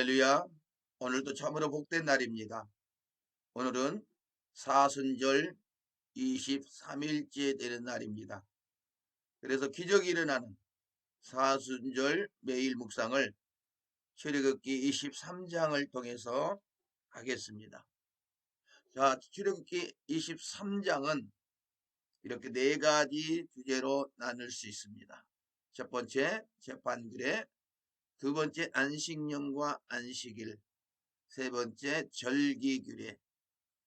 할렐루야. 오늘도 참으로 복된 날입니다. 오늘은 사순절 23일째 되는 날입니다. 그래서 기적이 일어나는 사순절 매일 묵상을 출애굽기 23장을 통해서 하겠습니다. 자, 출애굽기 23장은 이렇게 네 가지 주제로 나눌 수 있습니다. 첫 번째, 재판규례. 두 번째, 안식년과 안식일. 세 번째, 절기규례.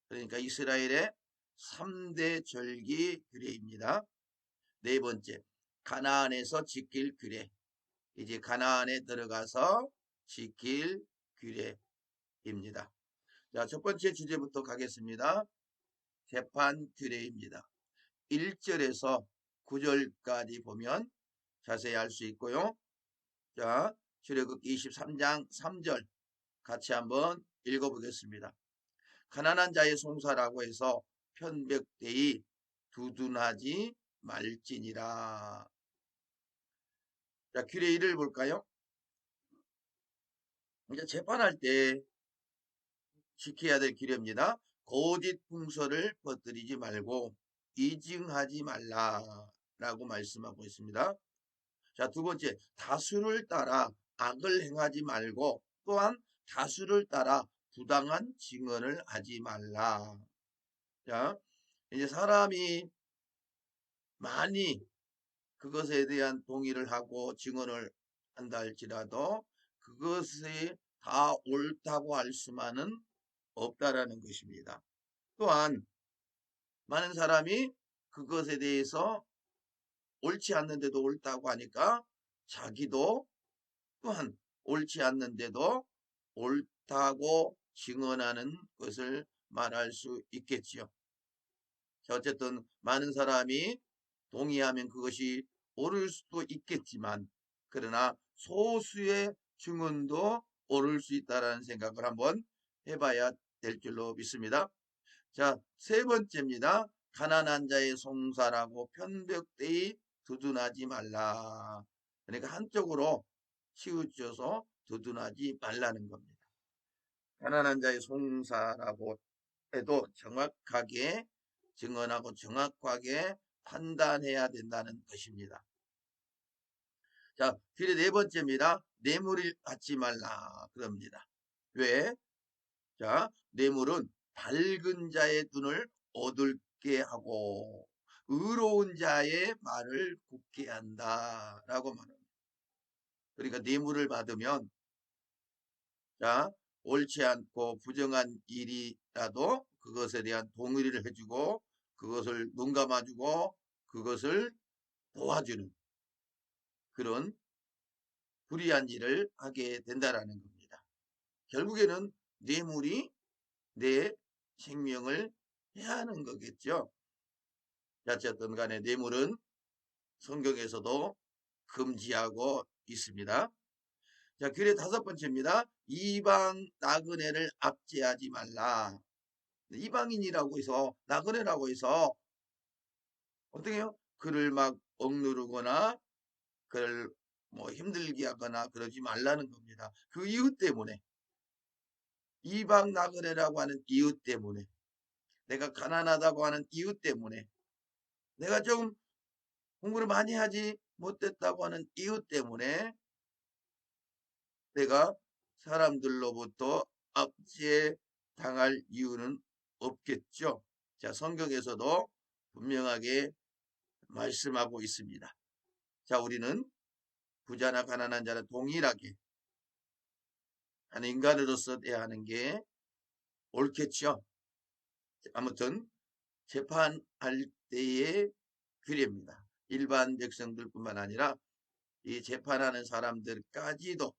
그러니까 이스라엘의 3대 절기 규례입니다. 네 번째, 가나안에서 지킬 규례. 이제 가나안에 들어가서 지킬 규례입니다. 자, 첫 번째 주제부터 가겠습니다. 재판 규례입니다. 1절에서 9절까지 보면 자세히 알 수 있고요. 자, 출애굽기 23장 3절 같이 한번 읽어보겠습니다. 가난한 자의 송사라고 해서 편백되이 두둔하지 말지니라. 자, 규례 1을 볼까요? 이제 재판할 때 지켜야 될 규례입니다. 거짓 풍설을 퍼뜨리지 말고 이증하지 말라라고 말씀하고 있습니다. 자, 두 번째, 다수를 따라 악을 행하지 말고 또한 다수를 따라 부당한 증언을 하지 말라. 자, 이제 사람이 많이 그것에 대한 동의를 하고 증언을 한다 할지라도 그것이 다 옳다고 할 수만은 없다라는 것입니다. 또한 많은 사람이 그것에 대해서 옳지 않는데도 옳다고 하니까 자기도 또한 옳지 않는데도 옳다고 증언하는 것을 말할 수 있겠지요. 어쨌든 많은 사람이 동의하면 그것이 옳을 수도 있겠지만 그러나 소수의 증언도 옳을 수 있다는 생각을 한번 해봐야 될 줄로 믿습니다. 자, 세 번째입니다. 가난한 자의 송사라고 편벽되이 두둔하지 말라. 그러니까 한쪽으로 치우쳐서 두둔하지 말라는 겁니다. 가난한 자의 송사라고 해도 정확하게 증언하고 정확하게 판단해야 된다는 것입니다. 자, 규례 네 번째입니다. 뇌물을 받지 말라 그럽니다. 왜? 자, 뇌물은 밝은 자의 눈을 어둡게 하고 의로운 자의 말을 굳게 한다라고 말합니다. 그러니까 뇌물을 받으면 자, 옳지 않고 부정한 일이라도 그것에 대한 동의를 해주고 그것을 눈 감아주고 그것을 도와주는 그런 불의한 일을 하게 된다라는 겁니다. 결국에는 뇌물이 내 생명을 해하는 거겠죠. 어쨌든 간에 뇌물은 성경에서도 금지하고 있습니다. 자, 규례 다섯 번째입니다. 이방 나그네를 압제하지 말라. 이방인이라고 해서 나그네라고 해서 어떻게 해요? 그를 막 억누르거나 그를 뭐 힘들게 하거나 그러지 말라는 겁니다. 그 이유 때문에 이방 나그네라고 하는 이유 때문에 내가 가난하다고 하는 이유 때문에 내가 좀 공부를 많이 하지 못했다고 하는 이유 때문에 내가 사람들로부터 압제 당할 이유는 없겠죠. 자, 성경에서도 분명하게 말씀하고 있습니다. 자, 우리는 부자나 가난한 자는 동일하게 한 인간으로서 대하는 게 옳겠죠. 아무튼 재판할 때의 규례입니다. 일반 백성들뿐만 아니라 이 재판하는 사람들까지도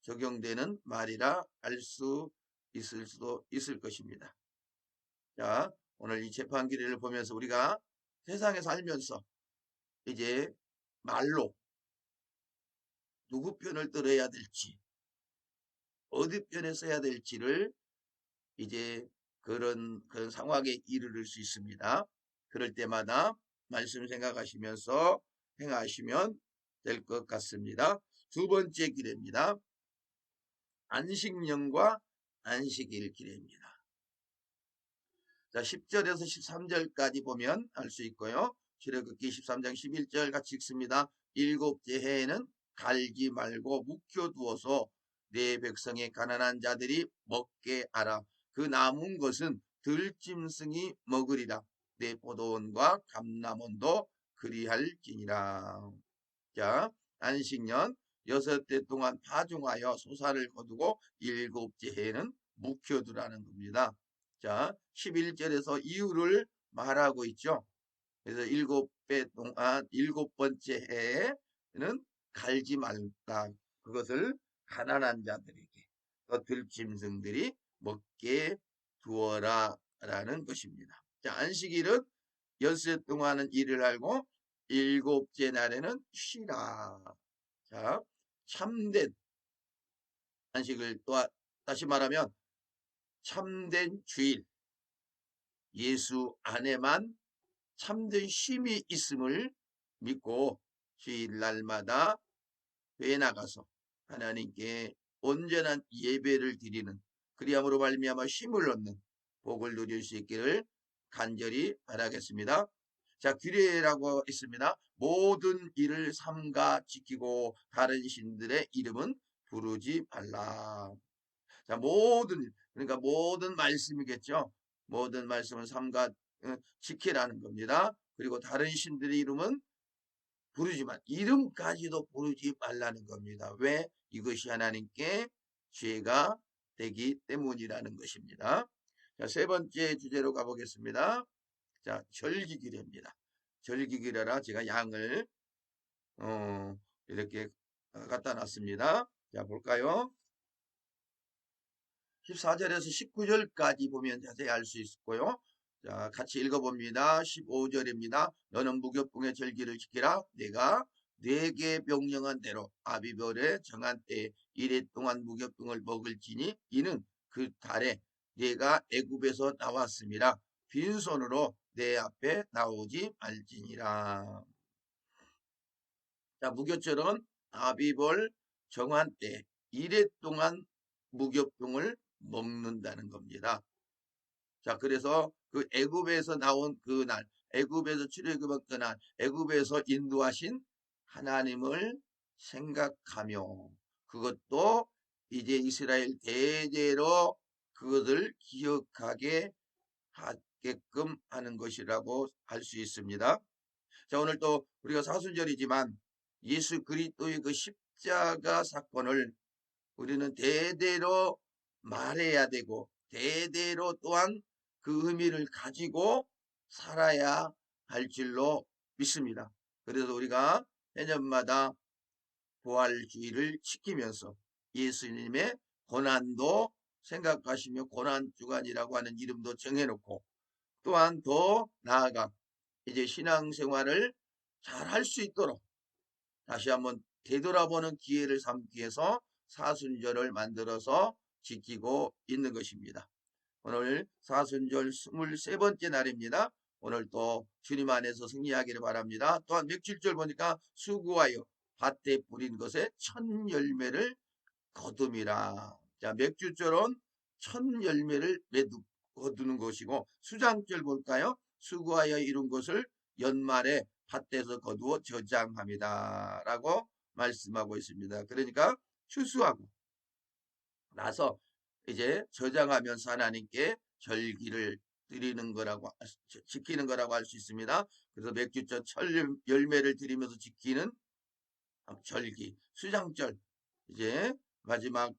적용되는 말이라 알 수 있을 수도 있을 것입니다. 자, 오늘 이 재판 규례를 보면서 우리가 세상에 살면서 이제 말로 누구 편을 들어야 될지 어디 편에 서야 될지를 이제 그런 상황에 이르를 수 있습니다. 그럴 때마다 말씀 생각하시면서 행하시면 될 것 같습니다. 두 번째 규례입니다. 안식년과 안식일 기례입니다. 자, 10절에서 13절까지 보면 알 수 있고요. 출애굽기 13장 11절 같이 읽습니다. 일곱째 해에는 갈지 말고 묵혀두어서 내 백성의 가난한 자들이 먹게 하라. 그 남은 것은 들짐승이 먹으리라. 내 포도원과 감람원도 그리할지니라. 자, 안식년 6대 동안 파종하여 소산을 거두고 일곱째 해에는 묵혀두라는 겁니다. 자, 11절에서 이유를 말하고 있죠. 그래서 일곱 번째 해에는 갈지 말라. 그것을 가난한 자들에게 또 들짐승들이 먹게 두어라 라는 것입니다. 자, 안식일은 엿새 동안은 일을 하고 일곱째 날에는 쉬라. 자, 참된 안식을 또 다시 말하면 참된 주일, 예수 안에만 참된 쉼이 있음을 믿고 주일날마다 교회 나가서 하나님께 온전한 예배를 드리는, 그리함으로 말미암아 쉼을 얻는 복을 누릴 수 있기를 간절히 바라겠습니다. 자, 규례라고 있습니다. 모든 일을 삼가 지키고 다른 신들의 이름은 부르지 말라. 자, 그러니까 모든 말씀이겠죠. 모든 말씀을 삼가 지키라는 겁니다. 그리고 다른 신들의 이름은 부르지만 이름까지도 부르지 말라는 겁니다. 왜? 이것이 하나님께 죄가 되기 때문이라는 것입니다. 자, 세 번째 주제로 가보겠습니다. 자, 절기규례입니다. 절기규례라 제가 양을 이렇게 갖다 놨습니다. 자, 볼까요? 14절에서 19절까지 보면 자세히 알 수 있고요. 자, 같이 읽어봅니다. 15절입니다. 너는 무교병의 절기를 지키라. 내가 네게 명령한 대로 아비벌에 정한 때에 이래 동안 무교병을 먹을지니 이는 그 달에 네가 애굽에서 나왔음이라. 빈손으로 내 앞에 나오지 말지니라. 자, 무교절은 아비벌 정한 때 이래 동안 무교병을 먹는다는 겁니다. 자, 그래서 그 애굽에서 나온 그 날, 애굽에서 출애굽한 그 날, 애굽에서 인도하신 하나님을 생각하며 그것도 이제 이스라엘 대대로 그것을 기억하게 하게끔 하는 것이라고 할 수 있습니다. 자, 오늘 또 우리가 사순절이지만 예수 그리스도의 그 십자가 사건을 우리는 대대로 말해야 되고 대대로 또한 그 의미를 가지고 살아야 할 줄로 믿습니다. 그래서 우리가 해년마다 부활주의를 지키면서 예수님의 고난도 생각하시며 고난주간이라고 하는 이름도 정해놓고 또한 더 나아가 이제 신앙생활을 잘 할 수 있도록 다시 한번 되돌아보는 기회를 삼기 위해서 사순절을 만들어서 지키고 있는 것입니다. 오늘 사순절 23번째 날입니다. 오늘 또 주님 안에서 승리하기를 바랍니다. 또한 며칠절 보니까 수고하여 밭에 뿌린 것에 첫 열매를 거둠이라. 자, 맥주절은 첫 열매를 거두는 것이고 수장절 볼까요? 수고하여 이룬 것을 연말에 밭에서 거두어 저장합니다. 라고 말씀하고 있습니다. 그러니까 추수하고 나서 이제 저장하면서 하나님께 절기를 드리는 거라고, 지키는 거라고 할 수 있습니다. 그래서 맥주절 첫 열매를 드리면서 지키는 절기, 수장절, 이제 마지막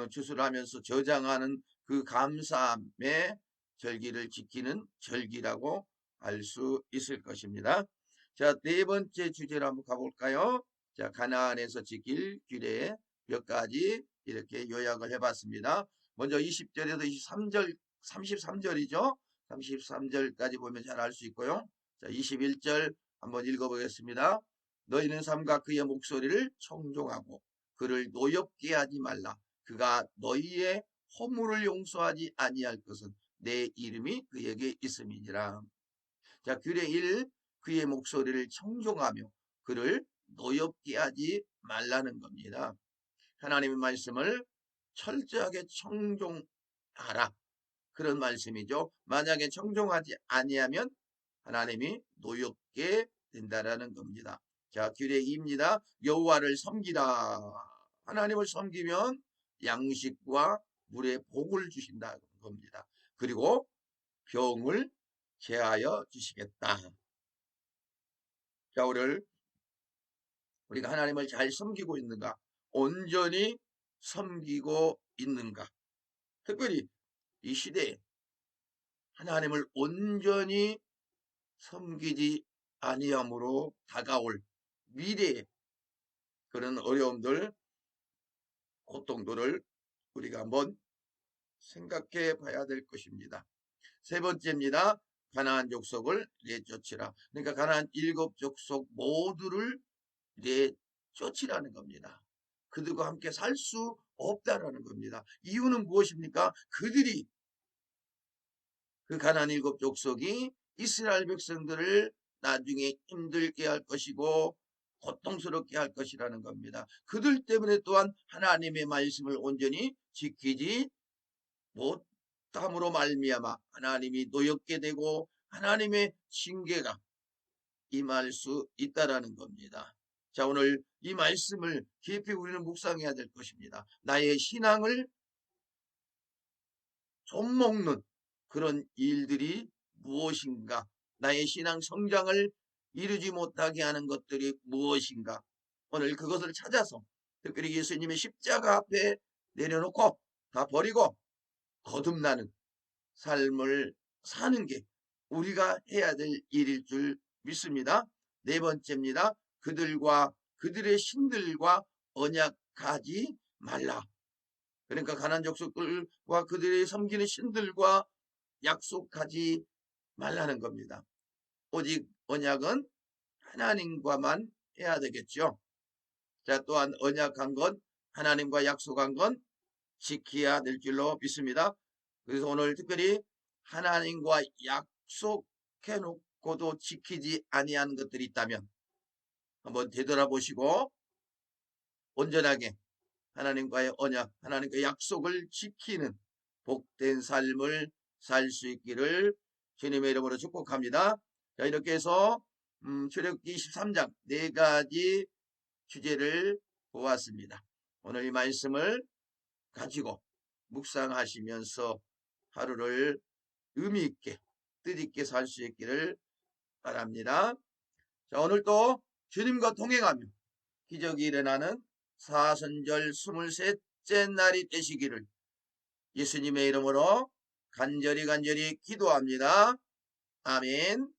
추수를 하면서 저장하는 그 감사함의 절기를 지키는 절기라고 알 수 있을 것입니다. 자, 네 번째 주제로 한번 가볼까요? 자, 가나안에서 지킬 규례 몇 가지 이렇게 요약을 해봤습니다. 먼저 20절에서 23절, 33절이죠. 33절까지 보면 잘 알 수 있고요. 자, 21절 한번 읽어보겠습니다. 너희는 삼가 그의 목소리를 청종하고 그를 노엽게 하지 말라. 그가 너희의 허물을 용서하지 아니할 것은 내 이름이 그에게 있음이니라. 자, 규례 1, 그의 목소리를 청종하며 그를 노엽게 하지 말라는 겁니다. 하나님의 말씀을 철저하게 청종하라. 그런 말씀이죠. 만약에 청종하지 아니하면 하나님이 노엽게 된다라는 겁니다. 자, 규례 2입니다. 여호와를 섬기라. 하나님을 섬기면 양식과 물의 복을 주신다는 겁니다. 그리고 병을 제하여 주시겠다. 자, 오늘 우리가 하나님을 잘 섬기고 있는가? 온전히 섬기고 있는가? 특별히 이 시대에 하나님을 온전히 섬기지 아니함으로 다가올 미래의 그런 어려움들, 고통들을 우리가 한번 생각해 봐야 될 것입니다. 세 번째입니다. 가나안 족속을 내쫓으라. 그러니까 가나안 7족속 모두를 내쫓으라는 겁니다. 그들과 함께 살 수 없다라는 겁니다. 이유는 무엇입니까? 그들이 그 가나안 7족속이 이스라엘 백성들을 나중에 힘들게 할 것이고 고통스럽게 할 것이라는 겁니다. 그들 때문에 또한 하나님의 말씀을 온전히 지키지 못함으로 말미암아 하나님이 노엽게 되고 하나님의 징계가 임할 수 있다라는 겁니다. 자, 오늘 이 말씀을 깊이 우리는 묵상해야 될 것입니다. 나의 신앙을 좀먹는 그런 일들이 무엇인가? 나의 신앙 성장을 이루지 못하게 하는 것들이 무엇인가? 오늘 그것을 찾아서 특별히 예수님의 십자가 앞에 내려놓고 다 버리고 거듭나는 삶을 사는 게 우리가 해야 될 일일 줄 믿습니다. 네 번째입니다. 그들과 그들의 신들과 언약하지 말라. 그러니까 가나안 족속들과 그들이 섬기는 신들과 약속하지 말라는 겁니다. 오직 언약은 하나님과만 해야 되겠죠. 자, 또한 언약한 건 하나님과 약속한 건 지켜야 될 줄로 믿습니다. 그래서 오늘 특별히 하나님과 약속해 놓고도 지키지 아니하는 것들이 있다면 한번 되돌아보시고 온전하게 하나님과의 언약, 하나님과의 약속을 지키는 복된 삶을 살 수 있기를 주님의 이름으로 축복합니다. 자, 이렇게 해서 출애굽기 23장 4가지 주제를 보았습니다. 오늘 이 말씀을 가지고 묵상하시면서 하루를 의미 있게 뜻있게 살 수 있기를 바랍니다. 자, 오늘도 주님과 동행하며 기적이 일어나는 사순절 23째 날이 되시기를 예수님의 이름으로 간절히 기도합니다. 아멘.